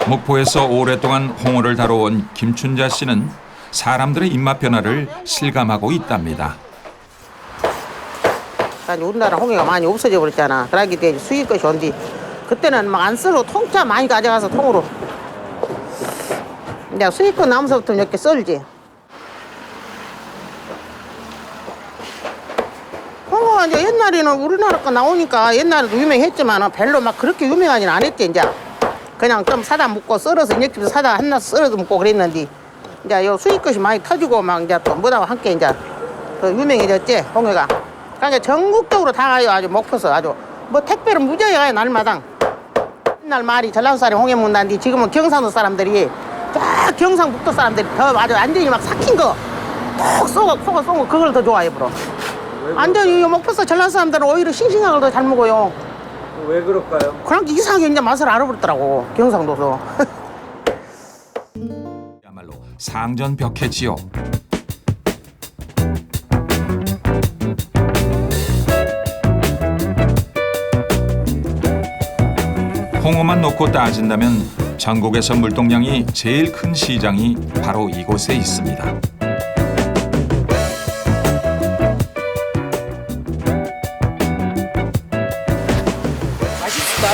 목포에서 오랫동안 홍어를 다뤄온 김춘자 씨는 사람들의 입맛 변화를 실감하고 있답니다. 우리나라 홍어가 많이 없어져 버렸잖아. 그러기 때문에 수입것이 온디. 그때는 막 안 썰고 통짜 많이 가져가서 통으로. 이제 수입것 나면서부터 이렇게 썰지. 홍어가 이제 옛날에는 우리나라 거 나오니까 옛날에도 유명했지만 별로 막 그렇게 유명하지는 않았지 이제. 그냥 좀 사다 먹고 썰어서 이렇게 사다 한나 썰어서 먹고 그랬는데 이제 요 수입것이 많이 터지고 막 이제 또 뭐다고 함께 이제 더 유명해졌지 홍어가. 그러니까 전국적으로 다 가요. 아주 목포서 아주 뭐 택배로 무지하게 가요 날마당. 옛날 말이 전라도 사람이 홍해 먹는다는데 지금은 경상도 사람들이 쫙 경상북도 사람들이 더 아주 완전히 막 삭힌 거 톡 쏘고 콕 쏘고 그걸 더 좋아해 버려. 완전히 목포서 전라도 사람들은 오히려 싱싱한 걸 더 잘 먹어요. 왜 그럴까요? 그러니까 이상하게 이제 맛을 알아버렸더라고 경상도서. 야말로 상전벽해지요. 홍어만 놓고 따진다면 전국에서 물동량이 제일 큰 시장이 바로 이곳에 있습니다. 맛있을까?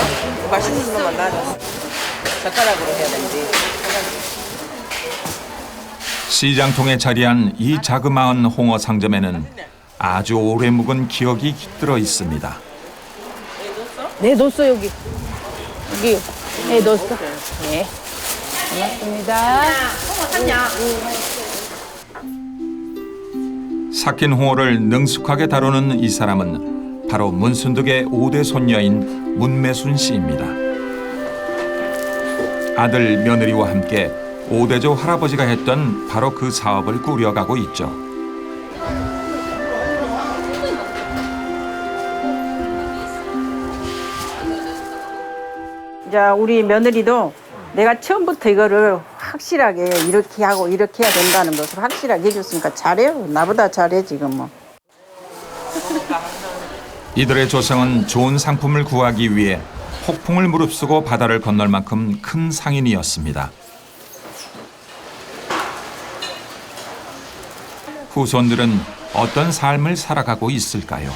맛있는 것만 놔줘. 젓가락으로 해야 되는데. 시장통에 자리한 이 자그마한 홍어 상점에는 아주 오래 묵은 기억이 깃들어 있습니다. 네, 넣었어 여기. 여기. 네, 넣었어. 네. 고맙습니다. 삭힌 홍어를 능숙하게 다루는 이 사람은 바로 문순득의 5대 손녀인 문매순 씨입니다. 아들 며느리와 함께 5대조 할아버지가 했던 바로 그 사업을 꾸려가고 있죠. 이제 우리 며느리도 내가 처음부터 이거를 확실하게 이렇게 하고 이렇게 해야 된다는 것을 확실하게 해줬으니까 잘해요. 나보다 잘해 지금 뭐. 이들의 조상은 좋은 상품을 구하기 위해 폭풍을 무릅쓰고 바다를 건널 만큼 큰 상인이었습니다. 후손들은 어떤 삶을 살아가고 있을까요?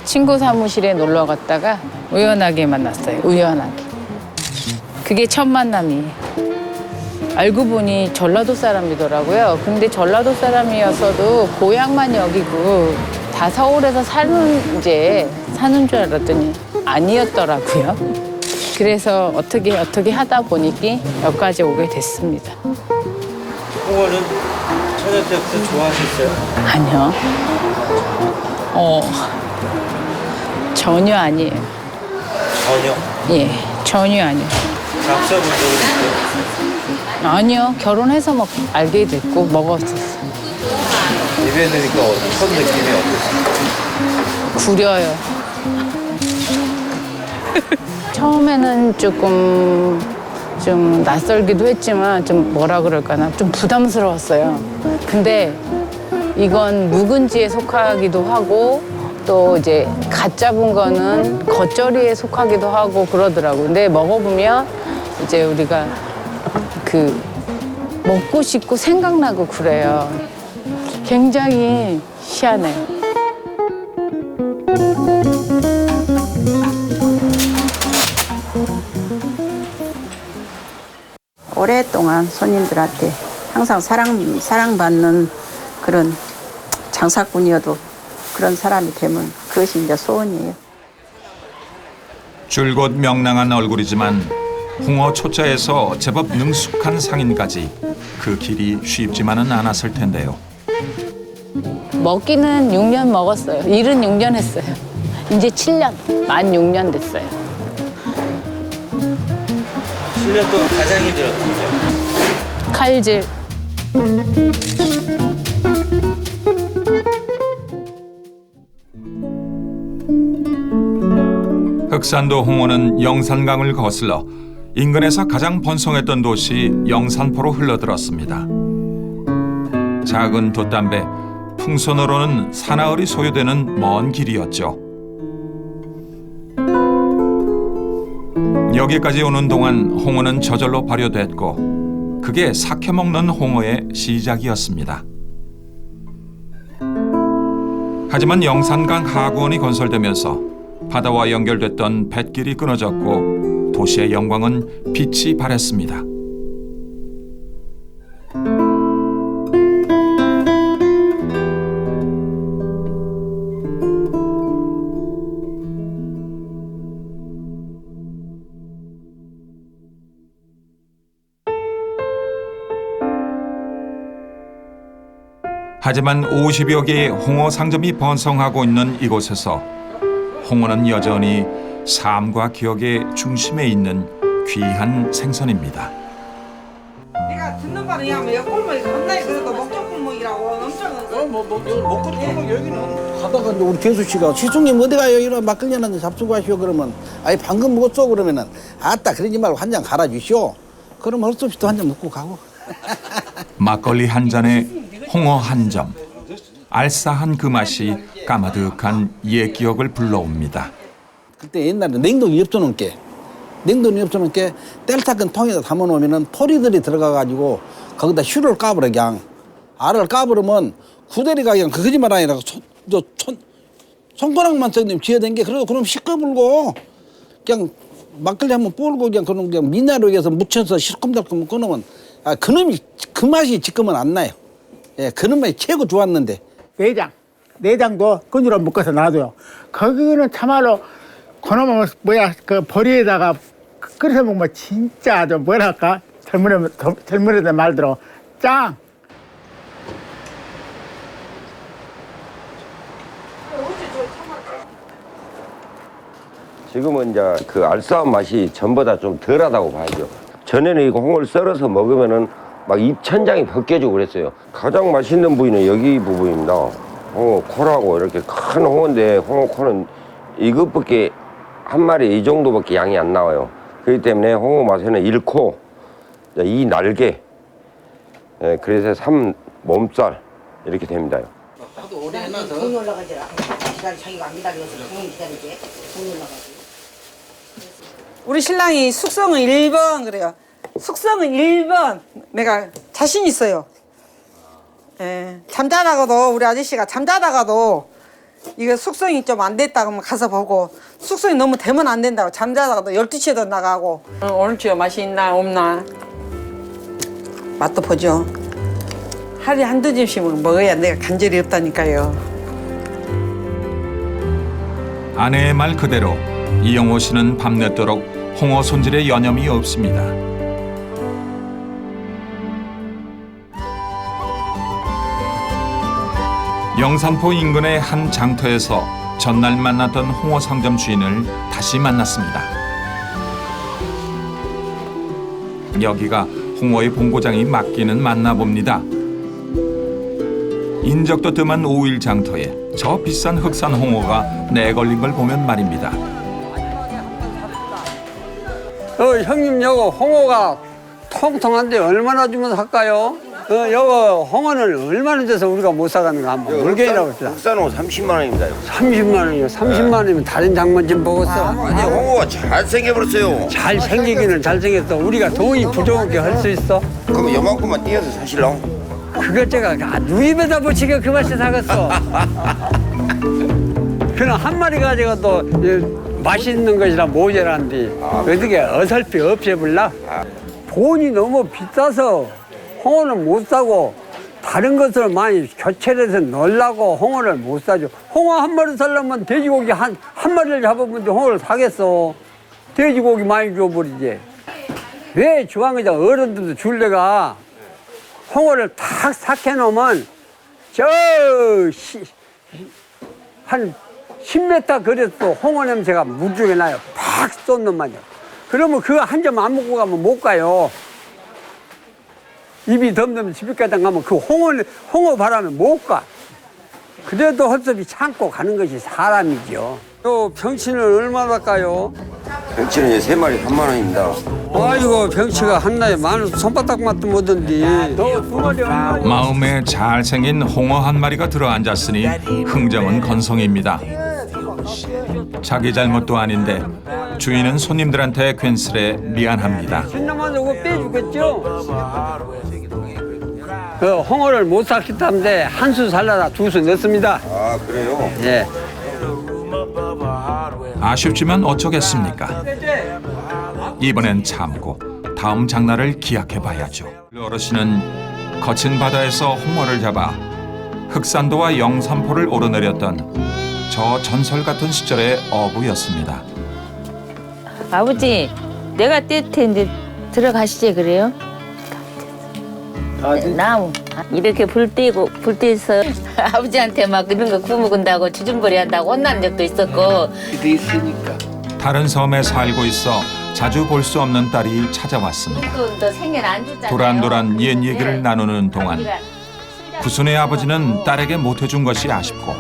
친구 사무실에 놀러 갔다가 우연하게 만났어요. 우연하게. 그게 첫 만남이에요. 알고 보니 전라도 사람이더라고요. 근데 전라도 사람이었어도 고향만 여기고 다 서울에서 사는 줄 알았더니 아니었더라고요. 그래서 어떻게 하다 보니까 여기까지 오게 됐습니다. 홍어는 처녀 때부터 좋아하셨어요? 아니요. 전혀 아니에요. 전혀? 예, 전혀 아니에요. 잡숴본 적은 있어요? 아니요, 결혼해서 알게 됐고 먹었었어요. 입에 넣으니까 첫 느낌이 어떠세요? 구려요. 처음에는 조금 좀 낯설기도 했지만 좀 뭐라 그럴까나 좀 부담스러웠어요. 근데 이건 묵은지에 속하기도 하고 또 이제 갓 잡은 거는 겉절이에 속하기도 하고 그러더라고요. 근데 먹어보면 이제 우리가 그 먹고 싶고 생각나고 그래요. 굉장히 희한해요. 오랫동안 손님들한테 항상 사랑받는 그런 장사꾼이어도 그런 사람이 되면 그것이 이제 소원이에요. 줄곧 명랑한 얼굴이지만 홍어 초짜에서 제법 능숙한 상인까지 그 길이 쉽지만은 않았을 텐데요. 먹기는 6년 먹었어요. 일은 6년 했어요. 이제 7년, 만 6년 됐어요. 7년 동안 가장 힘들었던 점? 칼질. 흑산도 홍어는 영산강을 거슬러 인근에서 가장 번성했던 도시 영산포로 흘러들었습니다. 작은 돛담배, 풍선으로는 사나흘이 소요되는 먼 길이었죠. 여기까지 오는 동안 홍어는 저절로 발효됐고 그게 삭혀먹는 홍어의 시작이었습니다. 하지만 영산강 하구원이 건설되면서 바다와 연결됐던 뱃길이 끊어졌고 도시의 영광은 빛이 발했습니다. 하지만 50여 개의 홍어 상점이 번성하고 있는 이곳에서 홍어는 여전히 삶과 기억의 중심에 있는 귀한 생선입니다. 내가 듣는 바로 하면 여기 골목이 겁나게 그래도 목적 골목이라고 엄청 먹고 골목 여기는 가다가 이제 우리 재수 씨가 시숙님 어디 가요? 이런 막걸리 하나 잡수고 가시오. 그러면 아니 방금 먹었어. 그러면은 아따 그러지 말고 한 잔 갈아 주시오. 그럼 할 수 없이 또 한 잔 먹고 가고. 막걸리 한 잔에 홍어 한 점. 알싸한 그 맛이 까마득한 옛 기억을 불러옵니다. 그때 옛날에 냉동이 없어놓은 게 뗄타큰 통에다 담아놓으면은 포리들이 들어가가지고 거기다 슈를 까버려 그냥. 알을 까버리면 구데리가 그냥 그 거짓말 아니라 손가락만 써님 쥐어댄 게 그럼 시꺼불고 그냥 막걸리 한번 뽀르고 그냥 미나리에서 묻혀서 시큼달큼 끊으면 그놈이 그 맛이 지금은 안 나요. 예, 그놈 맛이 최고 좋았는데. 내장도 끈으로 묶어서 놔둬요. 거기는 참말로 그놈은 그 보리에다가 끓여서 먹으면 진짜 아주 뭐랄까 젊은 애들 말대로 짱. 지금은 이제 그 알싸한 맛이 전보다 좀 덜하다고 봐야죠. 전에는 이거 홍어를 썰어서 먹으면은 막 입천장이 벗겨지고 그랬어요. 가장 맛있는 부위는 여기 부분입니다. 홍어 콜하고 이렇게 큰 홍어인데 홍어 콜은 이것밖에 한 마리 이 정도밖에 양이 안 나와요. 그렇기 때문에 홍어 맛에는 1코, 이 날개, 그래서 3 몸살 이렇게 됩니다. 돈이 올라가지라. 자기가 안 기다려서 돈이 기다리지. 돈이 올라가지. 우리 신랑이 숙성은 1번 그래요. 숙성은 1번 내가 자신 있어요. 예, 잠자다가도 우리 아저씨가 잠자다가도 이거 숙성이 좀 안 됐다 그러면 가서 보고 숙성이 너무 되면 안 된다고 잠자다가도 12시에도 나가고 오늘 주요 맛이 있나 없나 맛도 보죠. 하루에 한두 점씩은 먹어야 내가 간절히 없다니까요. 아내의 말 그대로 이영호 씨는 밤늦도록 홍어 손질에 여념이 없습니다. 영산포 인근의 한 장터에서 전날 만났던 홍어 상점 주인을 다시 만났습니다. 여기가 홍어의 본고장이 맡기는 맞나 봅니다. 인적도 뜸한 5일 장터에 저 비싼 흑산 홍어가 내걸린 걸 보면 말입니다. 형님 요거 홍어가 통통한데 얼마나 주면 살까요? 요거 홍어는 얼마나 돼서 우리가 못 사가는가 한번 물개이라고 합시다. 흑산 홍어 30만 원입니다. 30만 원이요. 30만 원이면 다른 장만 좀 먹었어. 아니 홍어가 잘생겨버렸어요. 잘생기기는 잘생겼어. 우리가 돈이 부족하게 할 수 있어? 그럼 요만큼만 띄어서 사실랑? 그거 제가 누입에다 붙이게 그 맛이 사갔어. 그냥 한 마리 가지고도 맛있는 것이라 모자란디 어떻게 어설피 없애볼라? 돈이 너무 비싸서 홍어는 못 사고 다른 것을 많이 교체를 해서 넣으려고 홍어를 못 사죠. 홍어 한 마리 살려면 돼지고기 한 마리를 잡으면 홍어를 사겠어. 돼지고기 많이 줘버리지. 왜 주방에다 어른들도 줄래가 홍어를 탁 삭혀놓으면 한 10m 거리에서 홍어 냄새가 무지하게 나요. 팍 쏟는 말이야. 그러면 그거 한 점 안 먹고 가면 못 가요. 입이 덤덤 집에까지 가면 그 홍어 바람에 못 가. 그래도 헛소리 참고 가는 것이 사람이죠. 요 병치는 얼마나 할까요? 병치는 이제 3마리 3만 원입니다. 아이고 병치가 한나에 만 원 손바닥 맛도 못한디. 너 2마리 얼마나? 마음에 잘생긴 홍어 한 마리가 들어앉았으니 흥정은 건성입니다. 자기 잘못도 아닌데 주인은 손님들한테 괜스레 미안합니다. 신나만 오고 빼주겠죠. 그 홍어를 못 샀기 때문에 한 수 살라다 두 수 넣습니다. 아, 그래요? 예. 아쉽지만 어쩌겠습니까? 이번엔 참고 다음 장날을 기약해봐야죠. 어르신은 거친 바다에서 홍어를 잡아 흑산도와 영산포를 오르내렸던 저 전설 같은 시절의 어부였습니다. 아버지, 내가 뛸 텐데 들어가시지 그래요? 나무 이렇게 불 떼서 아버지한테 막 이런 거 구워 먹은다고 주준벌이 한다고 혼난 적도 있었고. 다른 섬에 살고 있어 자주 볼 수 없는 딸이 찾아왔습니다. 또 생년 안 줬잖아요. 도란도란 옛 얘기를 나누는 동안 구순의 아버지는 딸에게 못해준 것이 아쉽고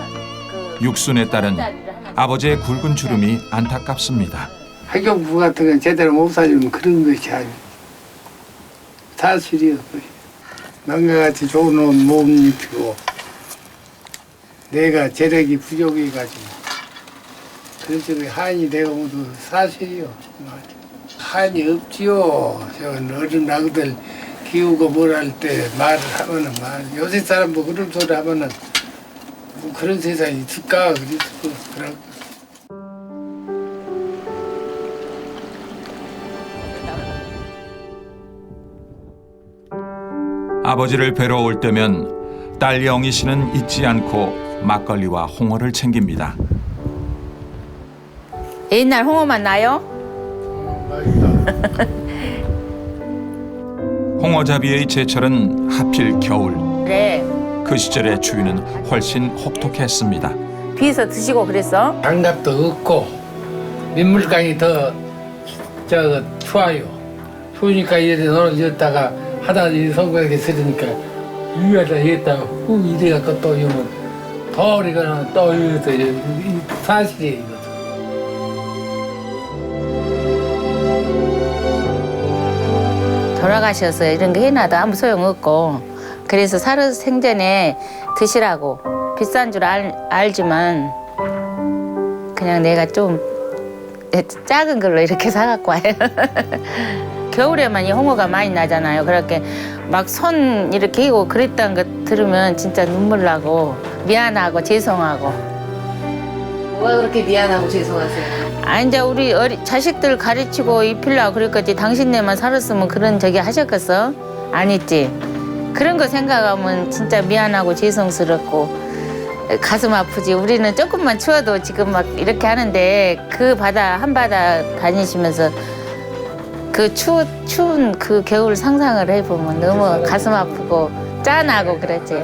육순의 딸은 아버지의 굵은 주름이 안타깝습니다. 학교부 같은 건 제대로 못 사주면 그런 것이 아니고 사실이요. 남과 같이 좋은 옷 못 입히고 내가 재력이 부족해가지고 그래서 한이 되고 모두 사실이요. 한이 없지요. 저건 어른 아그들 키우고 뭘 할 때 말을 하면은 요새 사람 뭐 그런 소리 하면은 뭐 그런 세상이 있을까 그러고. 아버지를 뵈러 올 때면 딸 영희 씨는 잊지 않고 막걸리와 홍어를 챙깁니다. 옛날 홍어만 나요? 홍어잡이의 제철은 하필 겨울. 그래. 그 시절의 추위는 훨씬 혹독했습니다. 비서 드시고 그랬어? 장갑도 없고 민물강이 더 추워요. 추우니까 이래 놀아줬다가 하다 이 성공하게 쓰니까 위에다 이랬다가 후 이래갖고 또 이러면 더 우리가 또 이것도 사실이에요. 이것도. 돌아가셔서 이런 거 해놔도 아무 소용없고 그래서 살아 생전에 드시라고 비싼 줄 알지만 그냥 내가 좀 작은 걸로 이렇게 사갖고 와요. 겨울에만 이 홍어가 많이 나잖아요. 그렇게 막 손 이렇게 이고 그랬다는 거 들으면 진짜 눈물 나고 미안하고 죄송하고. 뭐가 그렇게 미안하고 죄송하세요? 아 이제 우리 자식들 가르치고 입히려고 그랬겠지. 당신네만 살았으면 그런 저기 하셨겠어? 안 했지. 그런 거 생각하면 진짜 미안하고 죄송스럽고 가슴 아프지. 우리는 조금만 추워도 지금 막 이렇게 하는데 그 바다 한바다 다니시면서 그 추운 그 겨울 상상을 해보면 너무 가슴 아프고 짠하고 그러지.